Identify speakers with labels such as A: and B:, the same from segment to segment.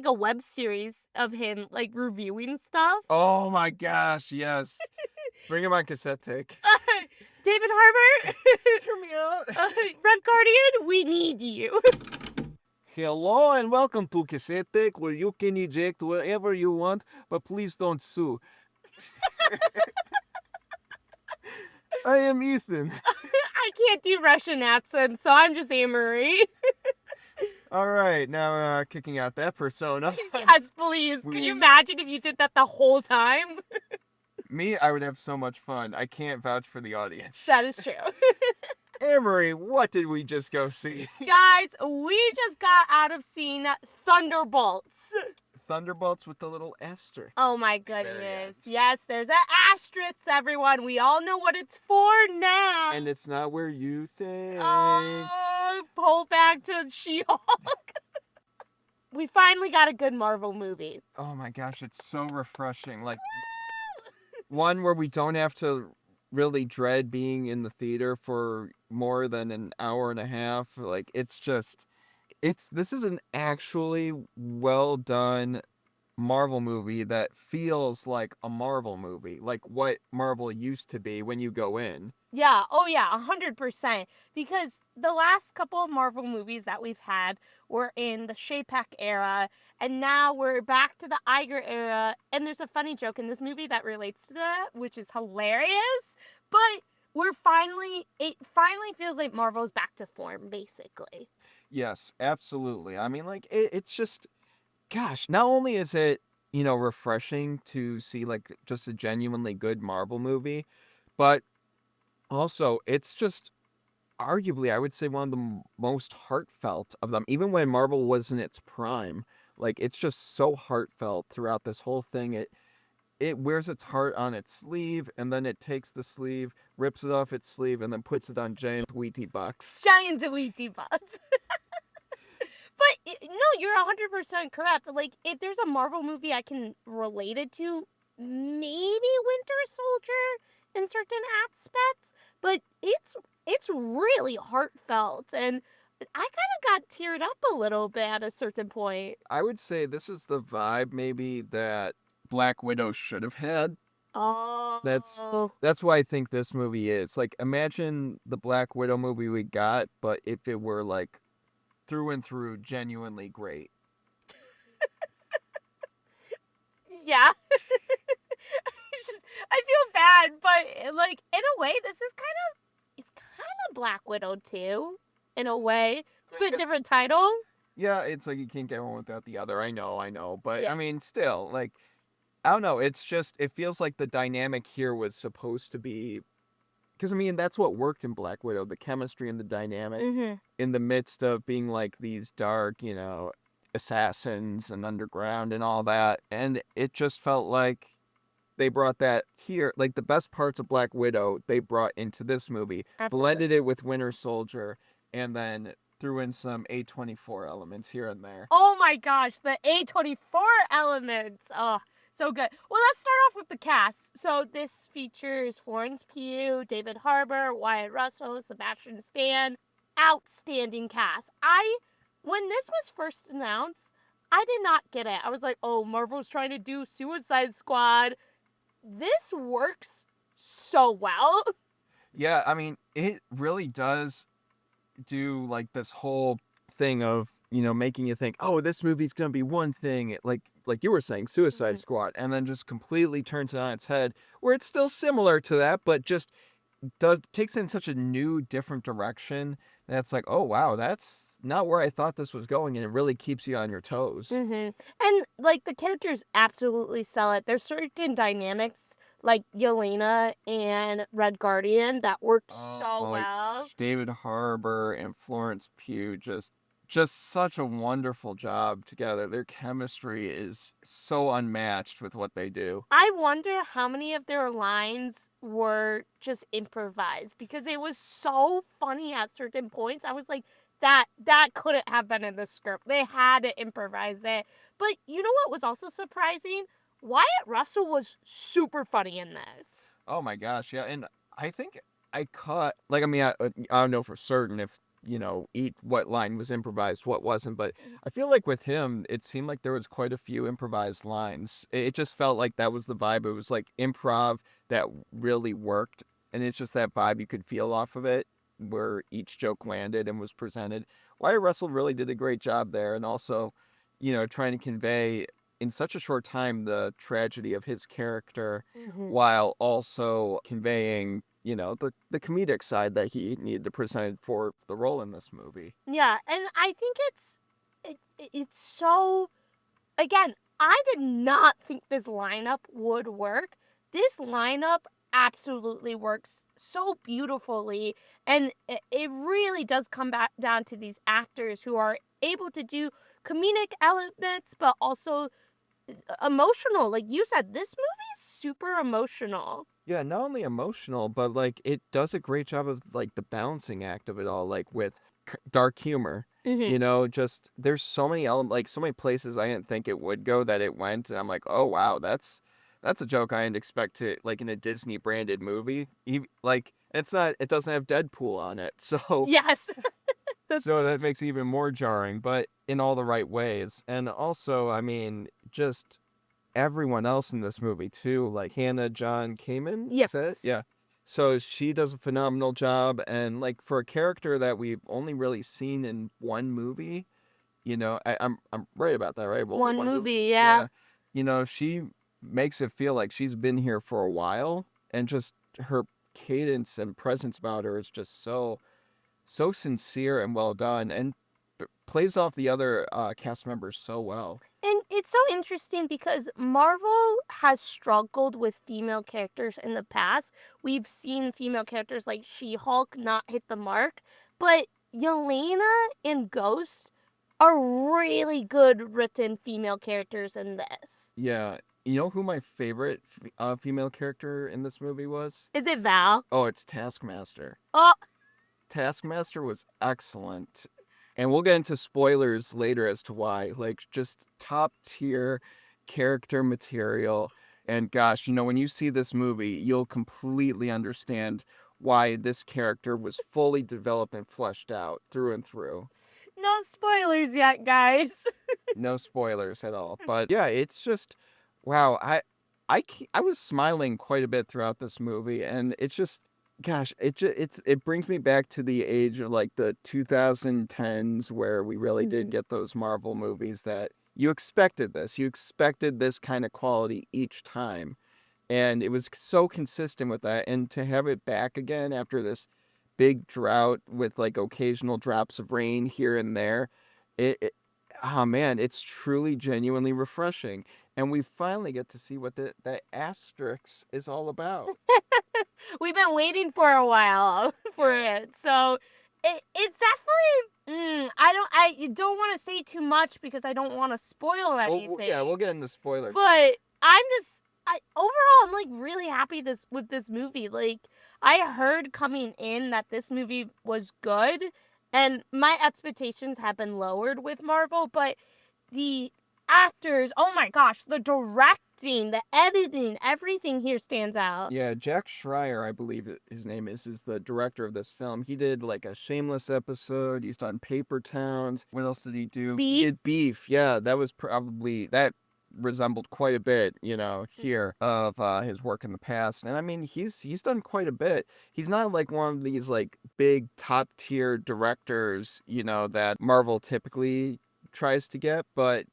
A: like a web series of him like reviewing stuff.
B: Oh my gosh, yes. Bring him on cassette tape.
A: David Harbour,
B: Hear me out.
A: Red Guardian, we need you.
B: Hello and welcome to Cassette Tech, where you can eject wherever you want, but please don't sue. I am Ethan.
A: I can't do Russian accents, so I'm just Annmarie.
B: All right, now kicking out that persona.
A: Yes, please. Can you imagine if you did that the whole time?
B: Me, I would have so much fun. I can't vouch for the audience.
A: That is true.
B: Annmarie, what did we just go see?
A: Guys, we just got out of seeing Thunderbolts.
B: Thunderbolts with the little asterisk.
A: Oh my goodness. Yes, there's an asterisk, everyone. We all know what it's for now.
B: And it's not where you think.
A: Oh, pull back to She-Hulk. We finally got a good Marvel movie.
B: Oh my gosh, it's so refreshing. Like, one where we don't have to really dread being in the theater for more than an hour and a half. Like, this is an actually well done Marvel movie that feels like a Marvel movie, like what Marvel used to be when you go in.
A: Yeah, oh yeah, 100%. Because the last couple of Marvel movies that we've had were in the Chapek era, and now we're back to the Iger era, and there's a funny joke in this movie that relates to that, which is hilarious, but it finally feels like Marvel's back to form, basically.
B: Yes, absolutely. I mean, like, it's just, gosh, not only is it, refreshing to see, like, just a genuinely good Marvel movie, but also, it's just arguably, I would say, one of the most heartfelt of them. Even when Marvel was in its prime, like, it's just so heartfelt throughout this whole thing. It wears its heart on its sleeve, and then it takes the sleeve, rips it off its sleeve, and then puts it on giant Wheatie bucks.
A: Giant Wheatie bucks. But, no, you're 100% correct. Like, if there's a Marvel movie I can relate it to, maybe Winter Soldier in certain aspects, but it's really heartfelt, and I kind of got teared up a little bit at a certain point.
B: I would say this is the vibe maybe that Black Widow should have had.
A: Oh.
B: That's why I think this movie is. Like, imagine the Black Widow movie we got, but if it were, like, through and through genuinely great.
A: Yeah. I feel bad, but, like, in a way, it's kind of Black Widow too, in a way, but different title.
B: Yeah, it's like you can't get one without the other. I know, but
A: Yeah.
B: I mean, still, like, I don't know. It's just, it feels like the dynamic here was supposed to be, because I mean, that's what worked in Black Widow, the chemistry and the dynamic in the midst of being like these dark, assassins and underground and all that, and it just felt like they brought that here, like the best parts of Black Widow, they brought into this movie, blended it with Winter Soldier, and then threw in some A24 elements here and there.
A: Oh my gosh, the A24 elements. Oh, so good. Well, let's start off with the cast. So this features Florence Pugh, David Harbour, Wyatt Russell, Sebastian Stan. Outstanding cast. When this was first announced, I did not get it. I was like, oh, Marvel's trying to do Suicide Squad. This works so well.
B: Yeah, I mean, it really does do, like, this whole thing of, making you think, oh, this movie's gonna be one thing, like you were saying, Suicide Squad, and then just completely turns it on its head, where it's still similar to that, but just takes it in such a new, different direction that's like, oh, wow, that's not where I thought this was going, and it really keeps you on your toes.
A: And, like, the characters absolutely sell it. There's certain dynamics, like Yelena and Red Guardian, that work so well.
B: David Harbour and Florence Pugh, just such a wonderful job together. Their chemistry is so unmatched with what they do.
A: I wonder how many of their lines were just improvised, because it was so funny at certain points. I was like, that couldn't have been in the script. They had to improvise it. But you know what was also surprising? Wyatt Russell was super funny in this.
B: Oh my gosh, yeah. And I think I caught, like, I mean, I don't know for certain if what line was improvised, what wasn't. But I feel like with him, it seemed like there was quite a few improvised lines. It just felt like that was the vibe. It was like improv that really worked, and it's just that vibe you could feel off of it, where each joke landed and was presented. Wyatt Russell really did a great job there, and also, trying to convey in such a short time the tragedy of his character
A: Mhm.
B: while also conveying, the comedic side that he needed to present for the role in this movie.
A: Yeah, and I think it's so, again, I did not think this lineup would work. This lineup absolutely works so beautifully, and it really does come back down to these actors who are able to do comedic elements, but also emotional. Like you said, this movie is super emotional.
B: Yeah, not only emotional, but like it does a great job of like the balancing act of it all, like with dark humor.
A: Mm-hmm.
B: Just there's so many like so many places I didn't think it would go that it went, and I'm like, oh wow, that's a joke I didn't expect to like in a Disney branded movie. Like it doesn't have Deadpool on it, so
A: Yes.
B: so that makes it even more jarring, but in all the right ways. And also, I mean, just everyone else in this movie too, like Hannah John Kamen. Is that it?
A: Yes.
B: Yeah. So she does a phenomenal job, and like for a character that we've only really seen in one movie, I'm right about that, right? Well, only
A: One
B: one movie.
A: movie, yeah.
B: She makes it feel like she's been here for a while, and just her cadence and presence about her is just so sincere and well done, and plays off the other cast members so well.
A: And it's so interesting because Marvel has struggled with female characters in the past. We've seen female characters like She-Hulk not hit the mark, but Yelena and Ghost are really good written female characters in this.
B: Yeah. You know who my favorite female character in this movie was?
A: Is it Val?
B: Oh, it's Taskmaster.
A: Oh,
B: Taskmaster was excellent. And we'll get into spoilers later as to why. Like, just top tier character material. And gosh, when you see this movie, you'll completely understand why this character was fully developed and fleshed out through and through.
A: no spoilers yet, guys.
B: No spoilers at all. But yeah, it's just, wow. I was smiling quite a bit throughout this movie, and it's just, gosh, it brings me back to the age of like the 2010s where we really did get those Marvel movies that you expected this kind of quality each time, and it was so consistent with that, and to have it back again after this big drought with like occasional drops of rain here and there, it oh man, it's truly genuinely refreshing, and we finally get to see what that asterisk is all about.
A: We've been waiting for a while for it. So it's definitely I don't want to say too much because I don't want to spoil anything.
B: Yeah, we'll get into spoilers.
A: But overall I'm like really happy with this movie. Like I heard coming in that this movie was good, and my expectations have been lowered with Marvel, but the actors, oh my gosh, the directing, the editing, everything here stands out.
B: Yeah, Jack Schreier, I believe his name is the director of this film. He did like a Shameless episode. He's done Paper Towns. What else did he do?
A: Beef?
B: He did Beef. Yeah, that was probably that resembled quite a bit, here of his work in the past. And I mean, he's done quite a bit. He's not like one of these like big top tier directors, that Marvel typically tries to get, but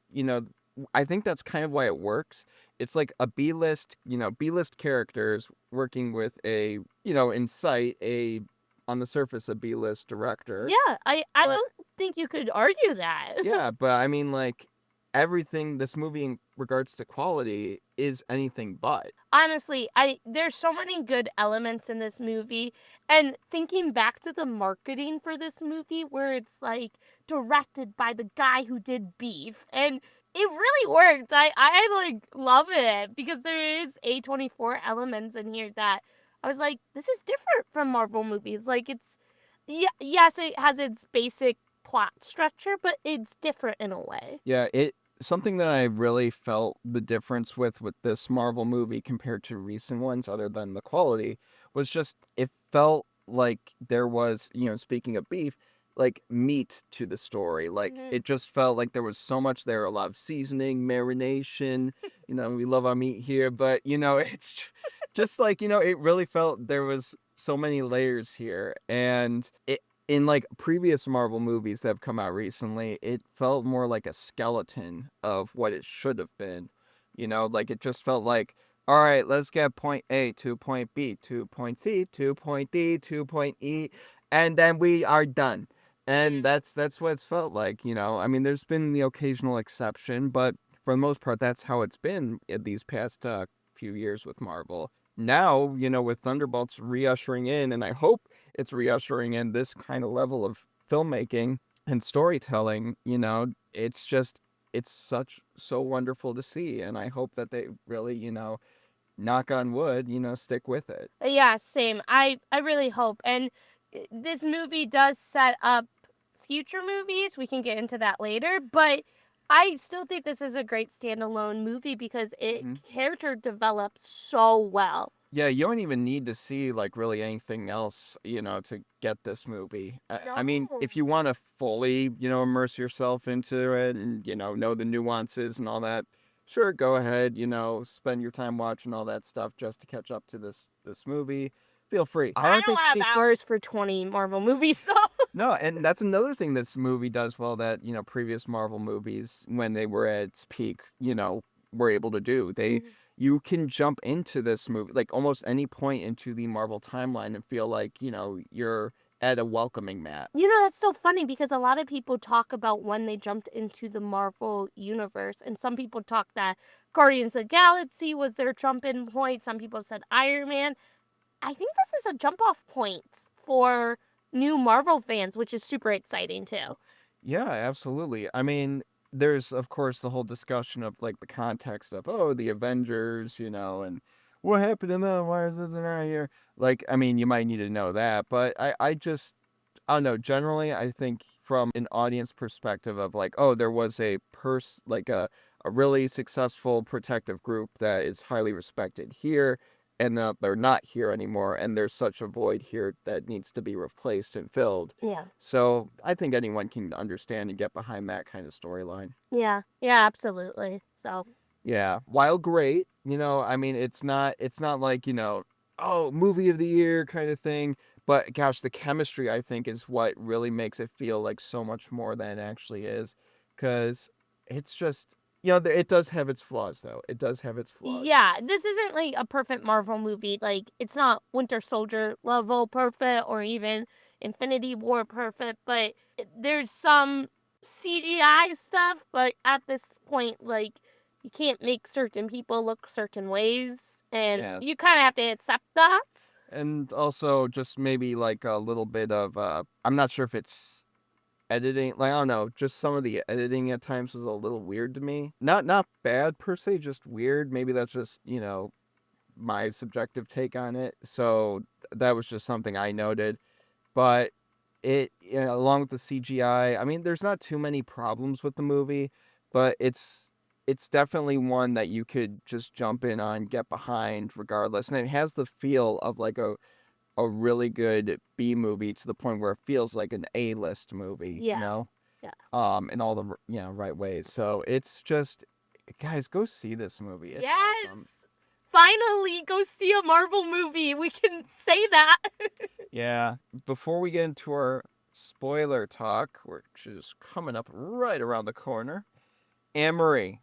B: I think that's kind of why it works. It's like a B-list, B-list characters working with a, in sight, on the surface, a B-list director.
A: Yeah, I don't think you could argue that.
B: Yeah, but I mean, like, everything, this movie in regards to quality is anything but.
A: Honestly, there's so many good elements in this movie, and thinking back to the marketing for this movie where it's like directed by the guy who did Beef, and it really worked. I like love it because there is A24 elements in here that I was like, this is different from Marvel movies. Like yes, it has its basic plot structure, but it's different in a way.
B: Yeah, something that I really felt the difference with this Marvel movie compared to recent ones, other than the quality, was just it felt like there was, speaking of Beef, like meat to the story. Like
A: Mhm.
B: it just felt like there was so much there, a lot of seasoning, marination. We love our meat here, but it's just like, it really felt there was so many layers here. And it in like previous Marvel movies that have come out recently, it felt more like a skeleton of what it should have been. Like it just felt like, all right, let's get point A to point B to point C to point D to point E, and then we are done. And that's what it's felt like. I mean, there's been the occasional exception, but for the most part, that's how it's been in these past few years with Marvel. Now, with Thunderbolts re-ushering in, and I hope it's re-ushering in this kind of level of filmmaking and storytelling, it's so wonderful to see. And I hope that they really, knock on wood, stick with it.
A: Yeah, same. I really hope. And this movie does set up future movies. We can get into that later, but I still think this is a great standalone movie because it character develops so well.
B: Yeah, you don't even need to see like really anything else, to get this movie. I mean,
A: No.
B: if you want to fully, immerse yourself into it and, know the nuances and all that, sure, go ahead, spend your time watching all that stuff just to catch up to this movie. Feel free.
A: I don't have hours for 20 Marvel movies though.
B: No, and that's another thing this movie does well that, previous Marvel movies, when they were at its peak, were able to do. You can jump into this movie, like almost any point into the Marvel timeline and feel like, you're at a welcoming mat.
A: That's so funny because a lot of people talk about when they jumped into the Marvel universe, and some people talk that Guardians of the Galaxy was their jump-in point. Some people said Iron Man. I think this is a jump-off point for new Marvel fans, which is super exciting too.
B: Yeah, absolutely. I mean, there's of course the whole discussion of like the context of the Avengers, and what happened to them? Why is this not here? Like, I mean, you might need to know that, but I don't know. Generally, I think from an audience perspective of like, oh, there was like a really successful protective group that is highly respected here, and they're not here anymore, and there's such a void here that needs to be replaced and filled.
A: Yeah.
B: So I think anyone can understand and get behind that kind of storyline.
A: Yeah, absolutely. So
B: Yeah, while great, I mean, it's not like, oh, movie of the year kind of thing. But gosh, the chemistry, I think, is what really makes it feel like so much more than it actually is. Because it's just, it does have its flaws, though. It does have its flaws.
A: yeah, this isn't like a perfect Marvel movie. Like, it's not Winter Soldier level perfect or even Infinity War perfect, but there's some CGI stuff. But at this point, like, you can't make certain people look certain ways, and
B: Yeah.
A: you kind of have to accept that.
B: And also just maybe like a little bit of, I'm not sure if it's editing, like, I don't know, just some of the editing at times was a little weird to me. Not bad per se, just weird. Maybe that's just, my subjective take on it. So that was just something I noted. But along with the CGI, I mean, there's not too many problems with the movie, but it's definitely one that you could just jump in on, get behind regardless. And it has the feel of like a really good B movie to the point where it feels like an A-list movie,
A: Yeah.
B: in all the right ways. So it's just, guys, go see this movie. It's
A: Yes.
B: awesome.
A: Finally, go see a Marvel movie. We can say that.
B: Yeah. Before we get into our spoiler talk, which is coming up right around the corner, Annmarie,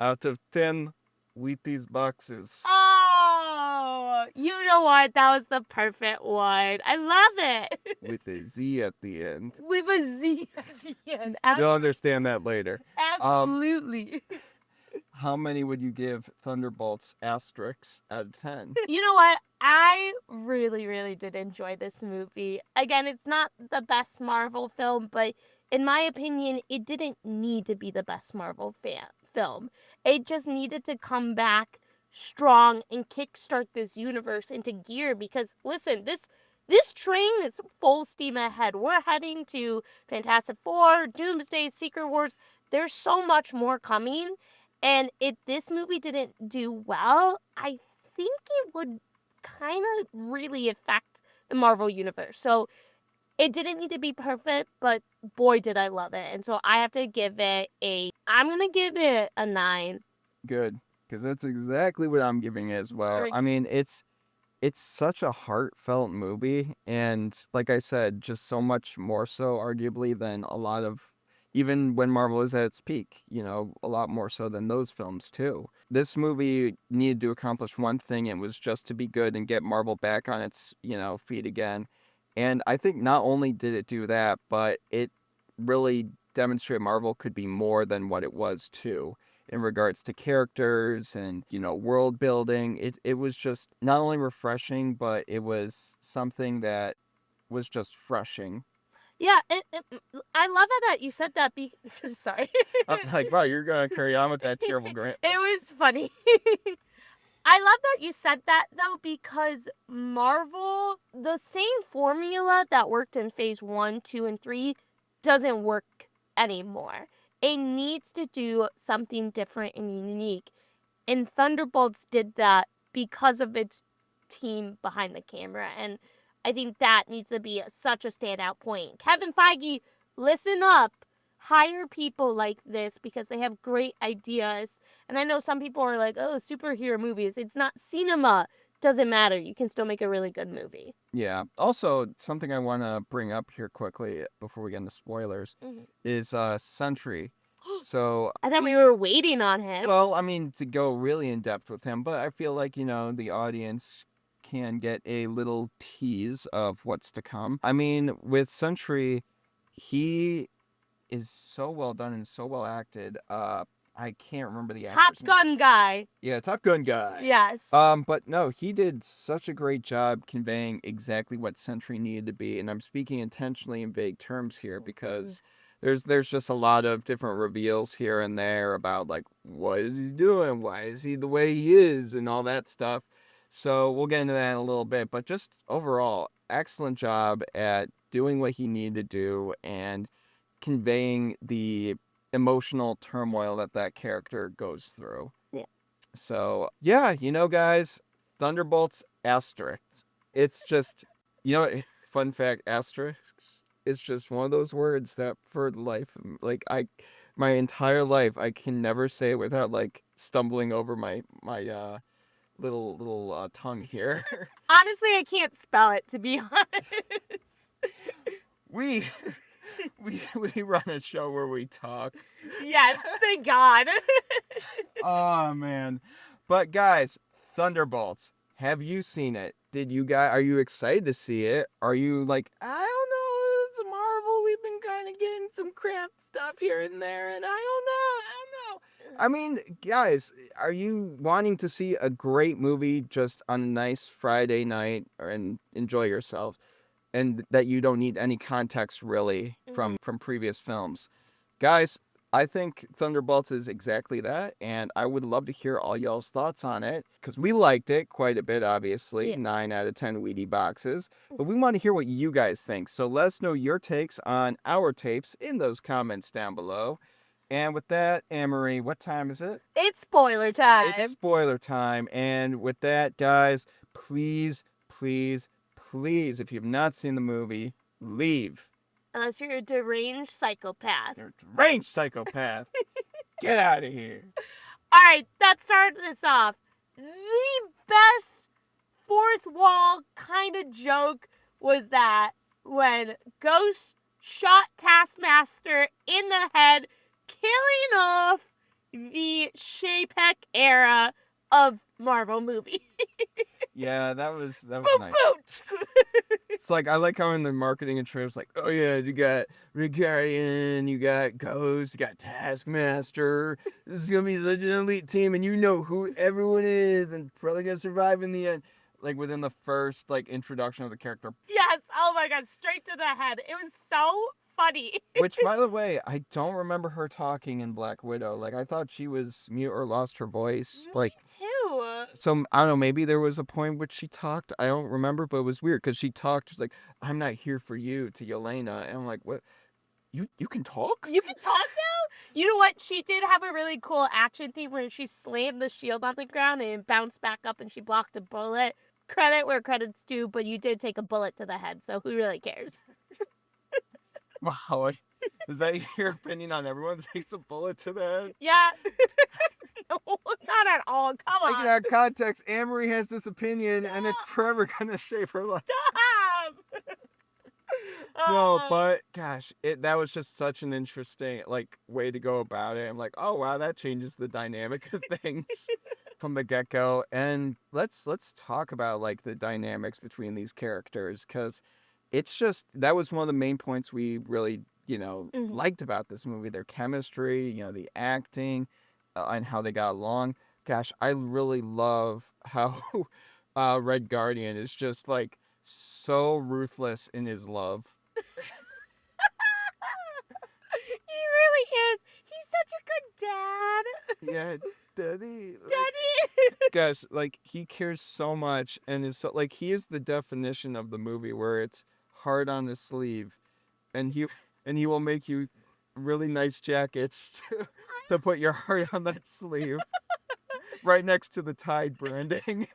B: out of 10, with these boxes.
A: Oh, you know what? That was the perfect one. I love it.
B: With a Z at the end.
A: With a Z at the end.
B: You'll understand that later.
A: Absolutely.
B: How many would you give Thunderbolts asterisks out of 10?
A: You know what? I really, really did enjoy this movie. Again, it's not the best Marvel film, but in my opinion, it didn't need to be the best Marvel film. It just needed to come back strong and kickstart this universe into gear because, listen, this train is full steam ahead. We're heading to Fantastic Four, Doomsday, Secret Wars. There's so much more coming. And if this movie didn't do well, I think it would kind of really affect the Marvel Universe. So it didn't need to be perfect, but boy, did I love it. And so I have to give it I'm going to give it a 9.
B: Good, because that's exactly what I'm giving it as well.
A: Or-
B: I mean, it's such a heartfelt movie, and like I said, just so much more so, arguably, than a lot of, even when Marvel is at its peak, a lot more so than those films too. This movie needed to accomplish one thing, and it was just to be good and get Marvel back on its, feet again. And I think not only did it do that, but it really demonstrated Marvel could be more than what it was too, in regards to characters and, world building. It was just not only refreshing, but it was something that was just freshing.
A: Yeah, I love it that you said that. Sorry.
B: I'm like, wow, you're going to carry on with that terrible grant.
A: It was funny. I love that you said that, though, because Marvel, the same formula that worked in phase 1, 2, and 3 doesn't work anymore. It needs to do something different and unique. And Thunderbolts did that because of its team behind the camera. And I think that needs to be such a standout point. Kevin Feige, listen up. Hire people like this because they have great ideas. And I know some people are like, oh, superhero movies. It's not cinema. Doesn't matter. You can still make a really good movie.
B: Yeah. Also, something I want to bring up here quickly before we get into spoilers is Sentry. So
A: I thought we were waiting on him.
B: Well, I mean, to go really in depth with him, but I feel like, the audience can get a little tease of what's to come. I mean, with Sentry, he is so well done and so well acted. I can't remember the
A: Top
B: actor's name.
A: Gun guy.
B: Yeah, Top Gun guy.
A: Yes.
B: But no, he did such a great job conveying exactly what Sentry needed to be, and I'm speaking intentionally in vague terms here because there's just a lot of different reveals here and there about like what is he doing, why is he the way he is, and all that stuff. So we'll get into that in a little bit, but just overall, excellent job at doing what he needed to do and conveying the emotional turmoil that character goes through.
A: Yeah.
B: So, yeah, guys, Thunderbolts asterisk. It's just, fun fact, asterisks is just one of those words that for life, like my entire life, I can never say it without like stumbling over my little tongue here.
A: Honestly, I can't spell it, to be honest.
B: We run a show where we talk.
A: Yes, thank God.
B: Oh man. But guys, Thunderbolts, have you seen it? Are you excited to see it? Are you like, I don't know, it's Marvel, we've been kind of getting some crap stuff here and there, and I don't know. I mean, guys, are you wanting to see a great movie just on a nice Friday night and enjoy yourself? And that you don't need any context really from previous films. Guys, I think Thunderbolts is exactly that, and I would love to hear all y'all's thoughts on it, because we liked it quite a bit, obviously, 9 out of 10 Wheatie boxes, but we want to hear what you guys think, so let us know your takes on our tapes in those comments down below. And with that, Annmarie, what time is it?
A: It's spoiler time.
B: It's spoiler time, and with that, guys, please, if you've not seen the movie, leave.
A: Unless you're a deranged psychopath.
B: You're a deranged psychopath. Get out of here.
A: All right, that started this off. The best fourth wall kind of joke was that when Ghost shot Taskmaster in the head, killing off the Chapek era of Marvel movie.
B: Yeah, that was
A: boot,
B: nice.
A: Boot.
B: It's like, I like how in the marketing and trailers, like, oh yeah, you got Rick Guardian, you got Ghost, you got Taskmaster. This is gonna be such an elite team, and you know who everyone is, and probably gonna survive in the end. Like within the first introduction of the character.
A: Yes. Oh my God, straight to the head. It was so funny.
B: Which, by the way, I don't remember her talking in Black Widow. Like, I thought she was mute or lost her voice.
A: Me too.
B: So, I don't know, maybe there was a point which she talked. I don't remember, but it was weird because she talked. She's like, I'm not here for you, to Yelena. And I'm like, what? You can talk?
A: You can talk now? You know what? She did have a really cool action theme where she slammed the shield on the ground and it bounced back up and she blocked a bullet. credit where credit's due, but you did take a bullet to the head, so who really cares?
B: Wow. Is that your opinion on everyone takes a bullet to the head?
A: Yeah. No, not at all. Come
B: Taking
A: on.
B: out of context, Annmarie has this opinion, and it's forever gonna shape her life.
A: Stop!
B: No, but gosh, that was just such an interesting way to go about it. I'm like, oh wow, that changes the dynamic of things from the get go. And let's talk about the dynamics between these characters, because it's just that was one of the main points we really
A: Mhm.
B: liked about this movie. Their chemistry, the acting, and how they got along. Gosh, I really love how Red Guardian is just so ruthless in his love.
A: He really is. He's such a good dad.
B: Yeah, daddy.
A: Daddy.
B: Gosh, he cares so much, and is so he is the definition of the movie where it's hard on the sleeve, and he will make you really nice jackets to put your heart on that sleeve, right next to the Tide branding.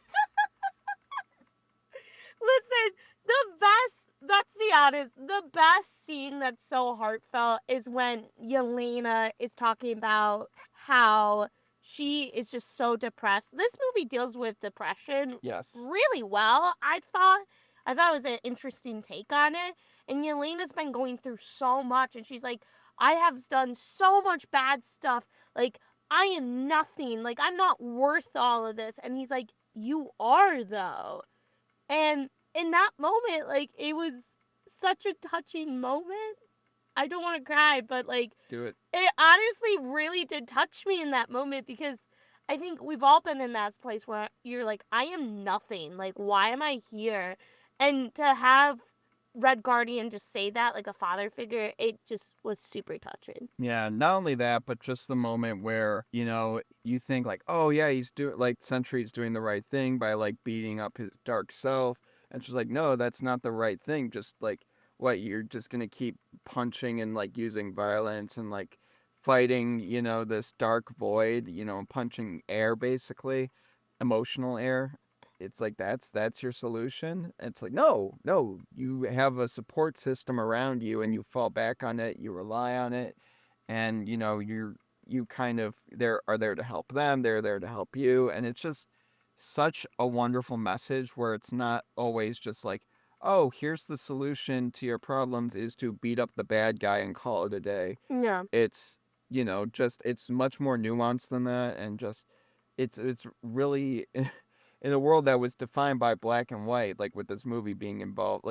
A: Listen, the best, let's be honest, the best scene that's so heartfelt is when Yelena is talking about how she is just so depressed. This movie deals with depression
B: Yes.
A: really well. I thought it was an interesting take on it. And Yelena's been going through so much, and she's like, I have done so much bad stuff. Like, I am nothing. Like, I'm not worth all of this. And he's like, you are, though. And in that moment, it was such a touching moment. I don't want to cry, but
B: Do it.
A: it honestly really did touch me in that moment, because I think we've all been in that place where you're like, I am nothing. Like, why am I here? And to have Red Guardian just say that, like a father figure, it just was super touching.
B: Yeah, not only that, but just the moment where, you think oh yeah, he's doing Sentry's doing the right thing by beating up his dark self. And she's like, no, that's not the right thing. Just what, you're just gonna keep punching and using violence and fighting, this dark void, punching air basically, emotional air. It's that's your solution. It's no, you have a support system around you, and you fall back on it, you rely on it, and you kind of are there to help them, they're there to help you. And it's just such a wonderful message where it's not always just oh, here's the solution to your problems is to beat up the bad guy and call it a day.
A: Yeah.
B: It's just it's much more nuanced than that. And just it's really in a world that was defined by black and white, with this movie being involved,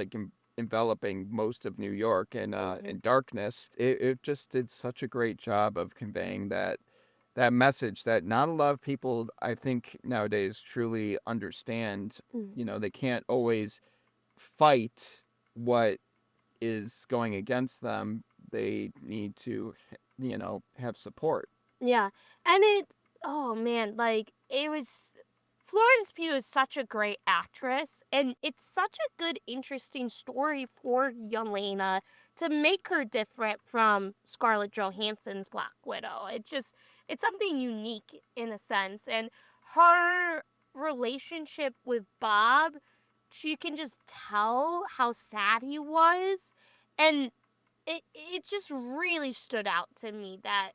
B: enveloping most of New York and in darkness. It just did such a great job of conveying that message that not a lot of people, I think, nowadays truly understand. They can't always fight what is going against them. They need to, have support.
A: Yeah. And oh man, it was, Florence Pugh is such a great actress, and it's such a good, interesting story for Yelena to make her different from Scarlett Johansson's Black Widow. It's something unique in a sense. And her relationship with Bob, she can just tell how sad he was. And it just really stood out to me that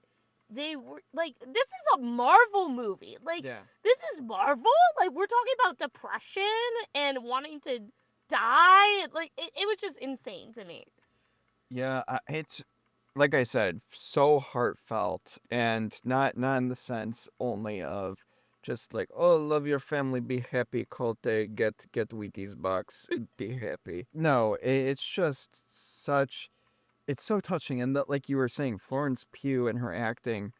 A: they were this is a Marvel movie.
B: Yeah.
A: This is Marvel. We're talking about depression and wanting to die. It was just insane to me.
B: Yeah, it's like I said, so heartfelt, and not in the sense only of just oh, love your family, be happy, Colte, get Wheaties box, be happy. No, it's just such, it's so touching. And that, like you were saying, Florence Pugh and her acting,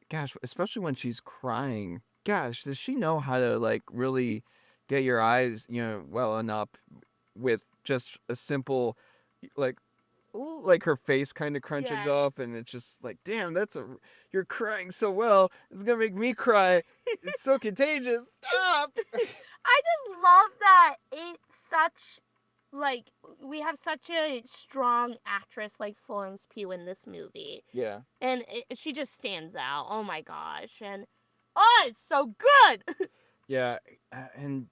B: gosh, especially when she's crying, gosh, does she know how to really get your eyes, welling up with just a simple, like ooh, her face kind of crunches up, and it's just damn, you're crying so well, it's gonna make me cry, it's so contagious, stop.
A: I just love that it's such we have such a strong actress like Florence Pugh in this movie.
B: Yeah.
A: And she just stands out. Oh my gosh. And oh, it's so good.
B: Yeah, and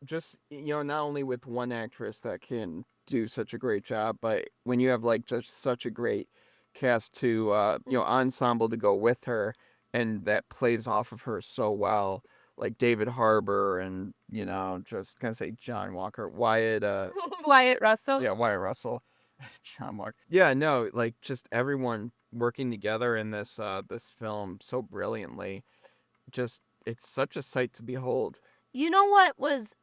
B: just, not only with one actress that can do such a great job, but when you have like just such a great cast to, ensemble to go with her, and that plays off of her so well, like David Harbour and, just gonna say John Walker, Wyatt,
A: Wyatt Russell.
B: yeah, Wyatt Russell, John Walker. Yeah, no, like just everyone working together in this film so brilliantly. Just, it's such a sight to behold.
A: You know what was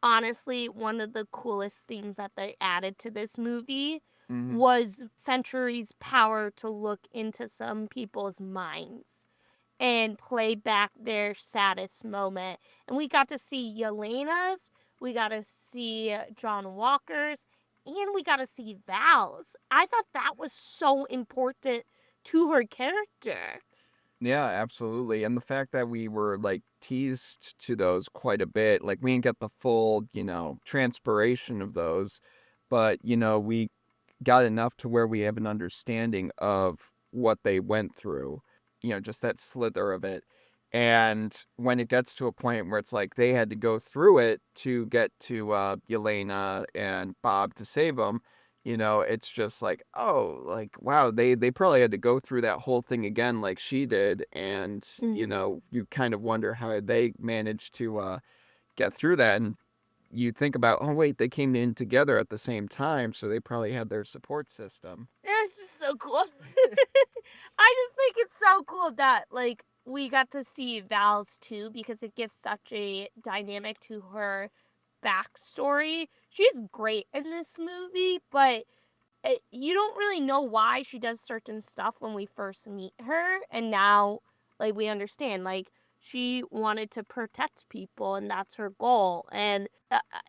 A: honestly one of the coolest things that they added to this movie
B: Mm-hmm.
A: was Century's power to look into some people's minds and play back their saddest moment. And we got to see Yelena's, we got to see John Walker's, and we got to see Val's. I thought that was so important to her character.
B: Yeah, absolutely. And the fact that we were like teased to those quite a bit, like we didn't get the full, transpiration of those, but we got enough to where we have an understanding of what they went through, just that slither of it. And when it gets to a point where it's like they had to go through it to get to Yelena and Bob to save them, it's just like, oh, like, wow, they probably had to go through that whole thing again like she did. And, you kind of wonder how they managed to get through that. And you think about, oh, wait, they came in together at the same time, so they probably had their support system.
A: It's just so cool. I just think it's so cool that, like, we got to see Val's too, because it gives such a dynamic to her backstory. She's great in this movie, but you don't really know why she does certain stuff when we first meet her, and now, like, we understand, like, she wanted to protect people, and that's her goal, and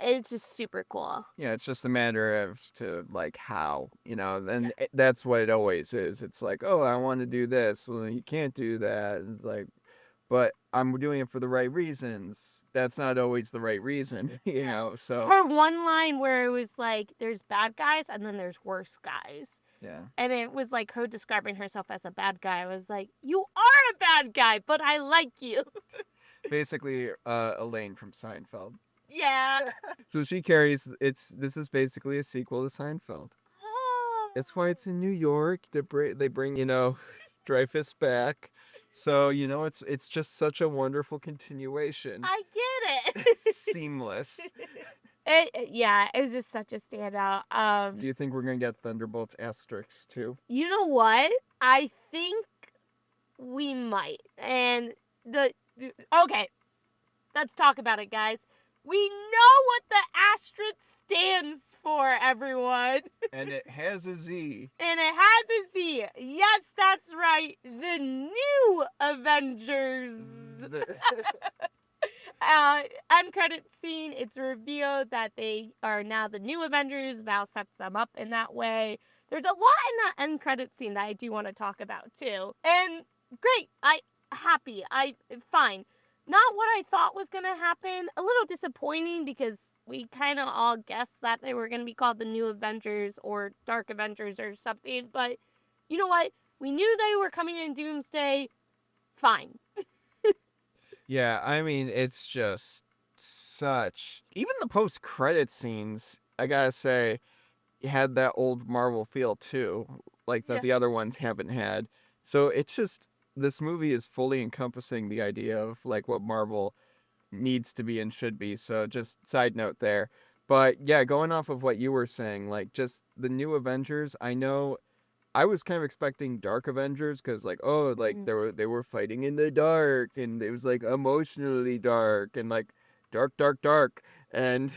A: it's just super cool.
B: Yeah, it's just a matter of to like how, and that's what it always is. It's like, oh, I want to do this. Well, you can't do that. It's like, but I'm doing it for the right reasons. That's not always the right reason, so.
A: Her one line where it was like, there's bad guys and then there's worse guys.
B: Yeah.
A: And it was like her describing herself as a bad guy. I was like, you are a bad guy, but I like you.
B: Basically, Elaine from Seinfeld.
A: Yeah.
B: So she carries, this is basically a sequel to Seinfeld. That's why it's in New York. They bring, Dreyfus back. So, it's just such a wonderful continuation.
A: I get it.
B: Seamless.
A: Yeah, it was just such a standout.
B: Do you think we're going to get Thunderbolts asterisks too?
A: You know what? I think we might. And okay, let's talk about it, guys. We know what the asterisk stands for, everyone.
B: And it has a Z.
A: And it has a Z. Yes, that's right. The new Avengers. End credits scene, it's revealed that they are now the new Avengers. Val sets them up in that way. There's a lot in that end credit scene that I do want to talk about too. And great. Fine. Not what I thought was going to happen. A little disappointing because we kind of all guessed that they were going to be called the New Avengers or Dark Avengers or something. But you know what? We knew they were coming in Doomsday. Fine.
B: Yeah, I mean, it's just such... Even the post-credit scenes, I gotta say, had that old Marvel feel too. Like that the other ones haven't had. So it's just... This movie is fully encompassing the idea of like what Marvel needs to be and should be. So just side note there. But yeah, going off of what you were saying, like just the new Avengers, I know I was kind of expecting Dark Avengers because like, oh, like they were fighting in the dark and it was like emotionally dark and like dark. And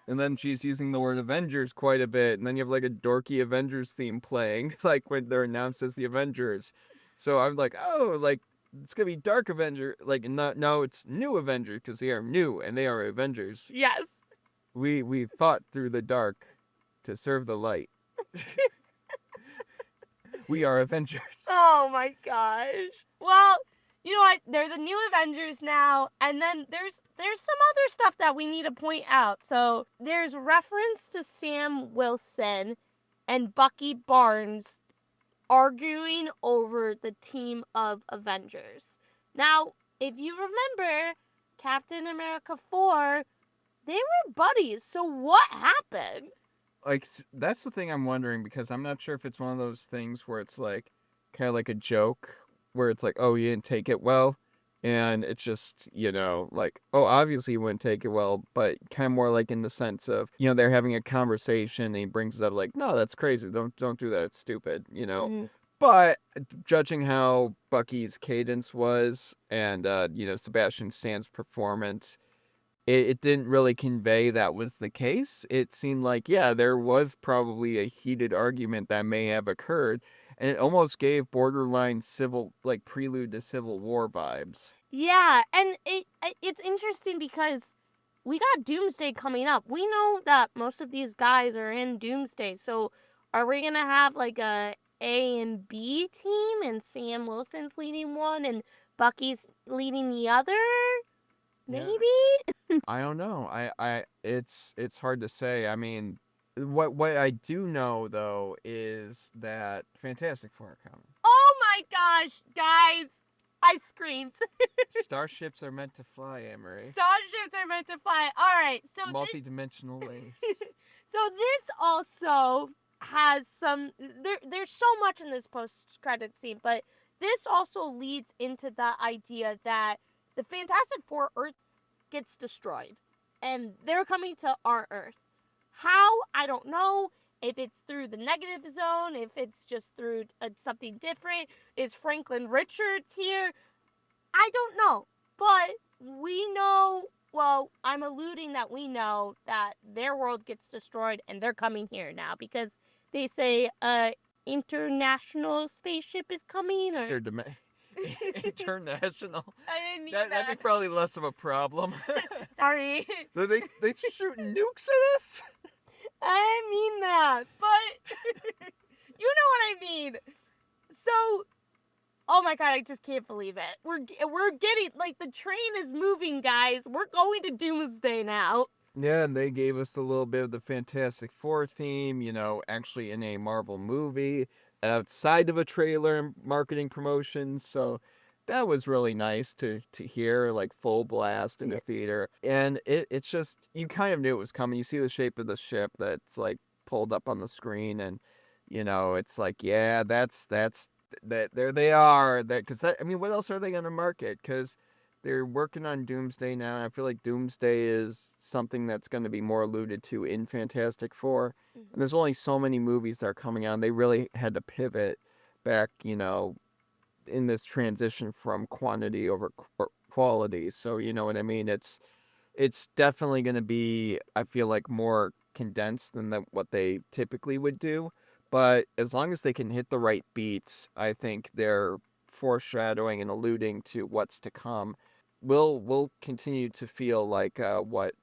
B: then she's using the word Avengers quite a bit. And then you have like a dorky Avengers theme playing like when they're announced as the Avengers. So I'm like, oh, like, it's going to be Dark Avenger. Like, no, it's New Avenger because they are new and they are Avengers.
A: Yes.
B: We fought through the dark to serve the light. We are Avengers.
A: Oh my gosh. Well, you know what? They're the new Avengers now. And then there's some other stuff that we need to point out. So there's reference to Sam Wilson and Bucky Barnes arguing over the team of Avengers. Now, if you remember, Captain America 4, they were buddies. So what happened?
B: Like, that's the thing I'm wondering, because I'm not sure if it's one of those things where it's like kind of like a joke where it's like, oh, you didn't take it well, and it's just, like, oh, obviously you wouldn't take it well, but kind of more like in the sense of, they're having a conversation and he brings it up like, no, that's crazy, don't do that, it's stupid. But judging how Bucky's cadence was, and Sebastian Stan's performance, it didn't really convey that was the case. It seemed like, yeah, there was probably a heated argument that may have occurred, and it almost gave borderline civil, like, prelude to Civil War vibes.
A: Yeah, and it's interesting because we got Doomsday coming up. We know that most of these guys are in Doomsday, so are we gonna have like A and B team, and Sam Wilson's leading one and Bucky's leading the other? Maybe.
B: I don't know. It's hard to say. I mean, what I do know though is that Fantastic Four are coming.
A: Oh my gosh, guys! I screamed.
B: Starships are meant to fly, Annmarie.
A: Starships are meant to fly. All right, so
B: Multi-dimensional lace.
A: So this also has some. There's so much in this post-credit scene, but this also leads into the idea that the Fantastic Four Earth gets destroyed, and they're coming to our Earth. How? I don't know. If it's through the negative zone, if it's just through something different. Is Franklin Richards here? I don't know. But we know, well, I'm alluding that we know that their world gets destroyed and they're coming here now because they say international spaceship is coming. Or...
B: International.
A: I didn't mean
B: That'd be probably less of a problem.
A: Sorry.
B: They shooting nukes at us?
A: I didn't mean that, but you know what I mean. So, oh my god, I just can't believe it. We're getting, like, the train is moving, guys. We're going to Doomsday now.
B: Yeah, and they gave us a little bit of the Fantastic Four theme, actually in a Marvel movie, outside of a trailer and marketing promotions, so that was really nice to hear, like, full blast in the theater. And it's just, you kind of knew it was coming. You see the shape of the ship that's, like, pulled up on the screen, and, it's like, yeah, that's there they are. Because, I mean, what else are they going to market? Because they're working on Doomsday now, and I feel like Doomsday is something that's going to be more alluded to in Fantastic Four. And there's only so many movies that are coming out, and they really had to pivot back, in this transition from quantity over quality. So, you know what I mean? It's definitely going to be, I feel like, more condensed than what they typically would do. But as long as they can hit the right beats, I think they're foreshadowing and alluding to what's to come. We'll continue to feel like what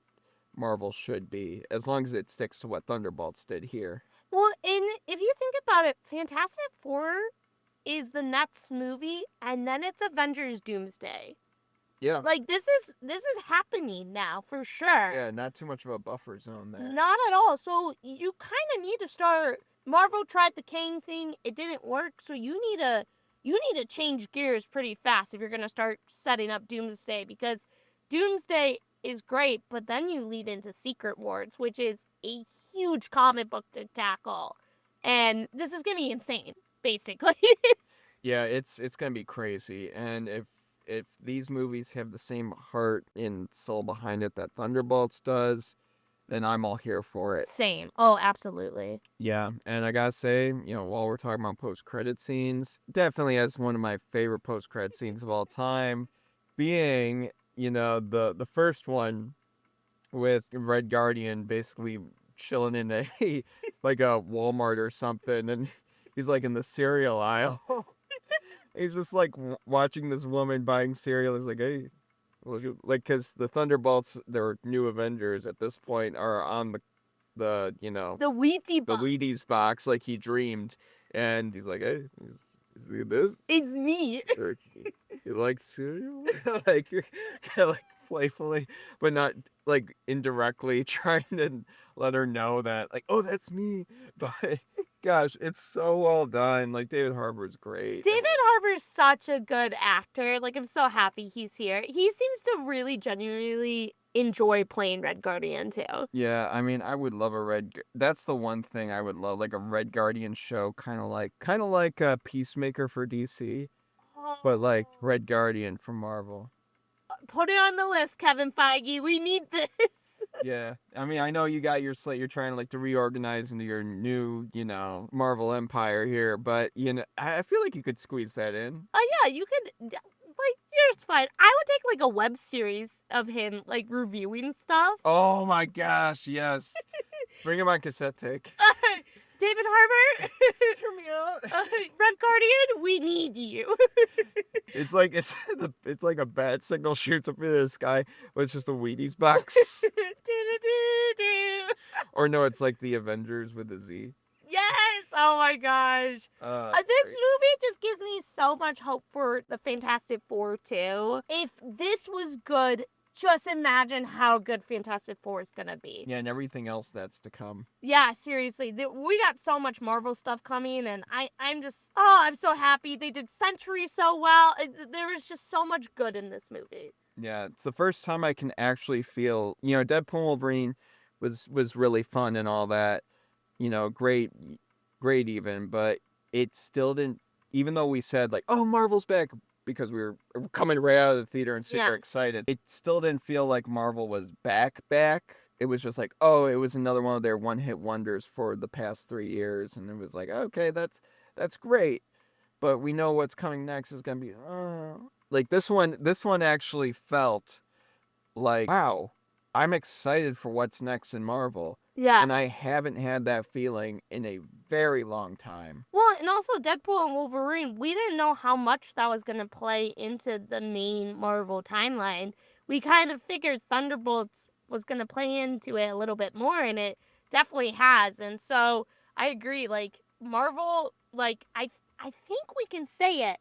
B: Marvel should be, as long as it sticks to what Thunderbolts did here.
A: Well, if you think about it, Fantastic Four is the next movie, and then it's Avengers Doomsday.
B: Yeah.
A: Like, this is happening now, for sure.
B: Yeah, not too much of a buffer zone there.
A: Not at all. So you kind of need to start. Marvel tried the Kang thing; it didn't work. So you need to change gears pretty fast if you're gonna start setting up Doomsday, because Doomsday is great, but then you lead into Secret Wars, which is a huge comic book to tackle, and this is gonna be insane, basically.
B: Yeah, it's gonna be crazy, and if these movies have the same heart and soul behind it that Thunderbolts does, then I'm all here for it.
A: Same. Oh, absolutely.
B: Yeah, and I gotta say, while we're talking about post-credit scenes, definitely has one of my favorite post-credit scenes of all time, being, the first one with Red Guardian basically chilling in a like a Walmart or something, and he's like in the cereal aisle. He's just like watching this woman buying cereal. He's like, hey, like, because the Thunderbolts, their new Avengers at this point, are on the Wheaties box, like he dreamed, and he's like, hey, see this?
A: It's me.
B: You like cereal? Like, kind of like playfully, but not like indirectly trying to let her know that, like, oh, that's me. But gosh, it's so well done. Like, David Harbour's great.
A: David Harbour's such a good actor. Like, I'm so happy he's here. He seems to really genuinely enjoy playing Red Guardian too.
B: Yeah, I mean, I would love that's the one thing I would love, like a Red Guardian show, kind of like a Peacemaker for DC, but like Red Guardian for Marvel.
A: Put it on the list, Kevin Feige. We need this.
B: Yeah, I mean, I know you got your slate. You're trying to like to reorganize into your new, Marvel Empire here, but I feel like you could squeeze that in.
A: Oh yeah, you could. Like, it's fine. I would take like a web series of him like reviewing stuff.
B: Oh my gosh, yes. Bring him on cassette tape.
A: David Harbour,
B: Hear me out.
A: Red Guardian, we need you.
B: It's like it's like a bat signal shoots up into the sky, but it's just a Wheaties box. Or no, it's like the Avengers with a Z.
A: Yes! Oh my gosh. This movie just gives me so much hope for the Fantastic Four too. If this was good, just imagine how good Fantastic Four is gonna be.
B: Yeah, and everything else that's to come.
A: Yeah, seriously. We got so much Marvel stuff coming, and I'm so happy. They did Sentry so well. There was just so much good in this movie.
B: Yeah, it's the first time I can actually feel, Deadpool and Wolverine was really fun and all that, great even, but it still didn't, even though we said like, oh, Marvel's back, because we were coming right out of the theater and super excited, it still didn't feel like Marvel was back. It was just like, oh, it was another one of their one-hit wonders for the past 3 years, and it was like, okay, that's great, but we know what's coming next is gonna be, like this one actually felt like, wow, I'm excited for what's next in Marvel.
A: Yeah.
B: And I haven't had that feeling in a very long time.
A: Well, and also Deadpool and Wolverine, we didn't know how much that was going to play into the main Marvel timeline. We kind of figured Thunderbolts was going to play into it a little bit more, and it definitely has. And so I agree, like, Marvel, like, I think we can say it.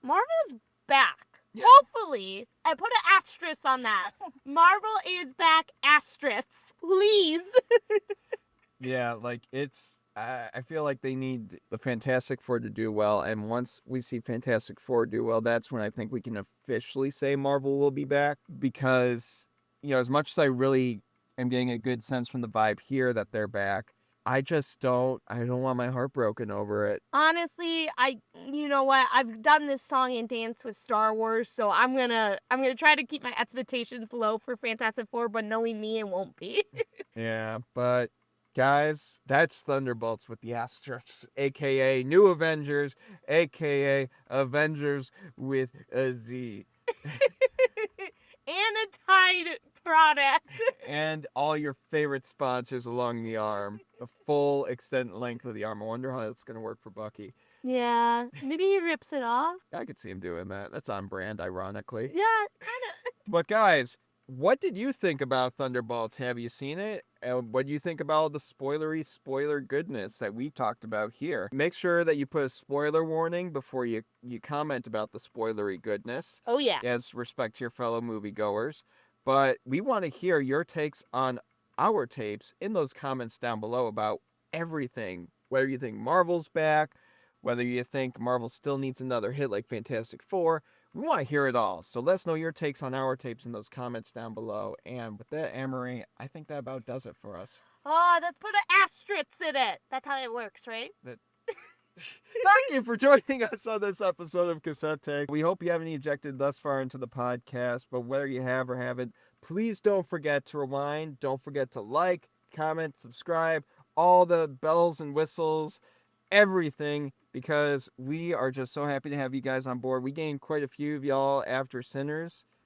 A: Marvel's back. Yeah. Hopefully. I put an asterisk on that. Marvel is back, asterisk. Please.
B: Yeah, like, I feel like they need the Fantastic Four to do well, and once we see Fantastic Four do well, that's when I think we can officially say Marvel will be back, because, as much as I really am getting a good sense from the vibe here that they're back, I don't want my heart broken over it.
A: Honestly, you know what? I've done this song and dance with Star Wars, so I'm gonna try to keep my expectations low for Fantastic Four, but knowing me, it won't be.
B: Yeah, but guys, that's Thunderbolts with the asterisks, aka New Avengers, aka Avengers with a Z.
A: And a Tide product.
B: And all your favorite sponsors along the arm. The full extent length of the arm. I wonder how that's going to work for Bucky.
A: Yeah, maybe he rips it off.
B: I could see him doing that. That's on brand, ironically.
A: Yeah, kind of.
B: But guys, what did you think about Thunderbolts? Have you seen it? And what do you think about the spoiler goodness that we talked about here? Make sure that you put a spoiler warning before you comment about the spoilery goodness.
A: Oh, yeah.
B: As respect to your fellow moviegoers. But we want to hear your takes on our tapes in those comments down below about everything. Whether you think Marvel's back, whether you think Marvel still needs another hit like Fantastic Four. We want to hear it all. So let us know your takes on our tapes in those comments down below. And with that, Annmarie, I think that about does it for us.
A: Oh, let's put an asterisk in it. That's how it works, right?
B: Thank you for joining us on this episode of Cassette Take. We hope you haven't ejected thus far into the podcast, but whether you have or haven't, please don't forget to rewind. Don't forget to like, comment, subscribe, all the bells and whistles, everything, because we are just so happy to have you guys on board. We gained quite a few of y'all after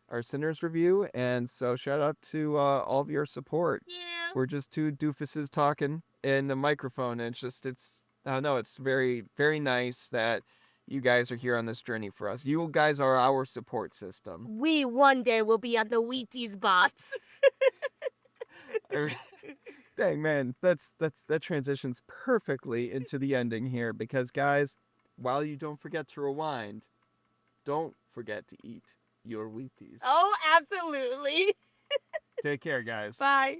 B: our Sinners review, and so shout out to all of your support.
A: Yeah.
B: We're just two doofuses talking in the microphone, and I don't know, it's very, very nice that you guys are here on this journey for us. You guys are our support system.
A: We one day will be on the Wheaties bots.
B: Dang, man, that transitions perfectly into the ending here, because guys, while you don't forget to rewind, don't forget to eat your Wheaties.
A: Oh, absolutely.
B: Take care, guys.
A: Bye.